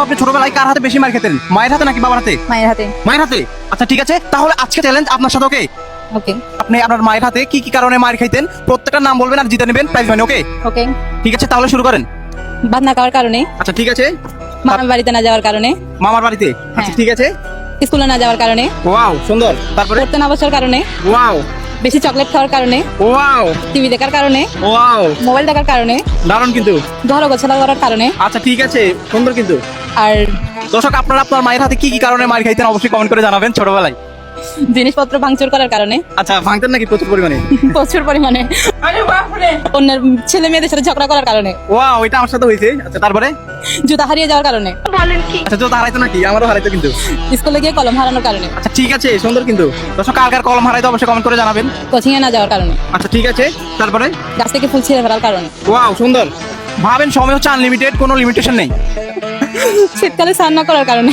আপনি ছোটবেলায় কার হাতে বেশি মার খেতেন, মায়ের হাতে নাকি বাবার হাতে? মায়ের হাতে। মায়ের হাতে। আচ্ছা ঠিক আছে, তাহলে আজকে চ্যালেঞ্জ আপনার সাথে, ওকে? ওকে আপনি আপনার মায়ের হাতে কি কি কারণে মার খাইতেন প্রত্যেকটা নাম বলবেন আর জিতে নেবেন প্রাইজ মানি, ওকে? ওকে। ঠিক আছে, তাহলে শুরু করেন। ভাত না খাওয়ার কারণে, আচ্ছা ঠিক আছে। মামার বাড়িতে না যাওয়ার কারণে, মামার বাড়িতে। আচ্ছা ঠিক আছে। স্কুলে না যাওয়ার কারণে, ওয়াও সুন্দর। তারপরে? পড়তে না বসার কারণে, ওয়াও। বেশি চকলেট খাওয়ার কারণে, ওয়াও। টিভি দেখার কারণে, ওয়াও। মোবাইল দেখার কারণে, দারুণ কিন্তু। ঘর গোছানো করার কারণে। আচ্ছা ঠিক আছে, সুন্দর কিন্তু। আর দর্শক, আপনারা আপনার মায়ের হাতে কি কি কারণে মার খাইতেন অবশ্যই কমেন্ট করে জানাবেন ছোটবেলায়। জিনিসপত্র ভাঙচুর করার কারণে, আচ্ছা, ভাঙতেন নাকি প্রচুর পরিমাণে? প্রচুর পরিমাণে। অন্যের ছেলে মেয়েদের সাথে ঝগড়া করার কারণে, ওয়াও, ওইটা আমার সাথে হয়েছে। আচ্ছা তারপরে? জুতা হারিয়ে যাওয়ার কারণে, আচ্ছা, জুতা হারাইতো নাকি? আমারও হারাইতো কিন্তু। স্কুলে গিয়ে কলম হারানোর কারণে, আচ্ছা ঠিক আছে, সুন্দর কিন্তু। দর্শক, কার কার কলম হারাইতো অবশ্যই কমেন্ট করে জানাবেন। কোচিং এ না যাওয়ার কারণে, আচ্ছা ঠিক আছে। তারপরে? গাছ থেকে ফুল ছিঁড়ে ফেলার কারণে, ওয়াও সুন্দর। ভাবেন, সময় হচ্ছে আনলিমিটেড, কোনো লিমিটেশন নেই। শীতকালে স্নান না করার কারণে।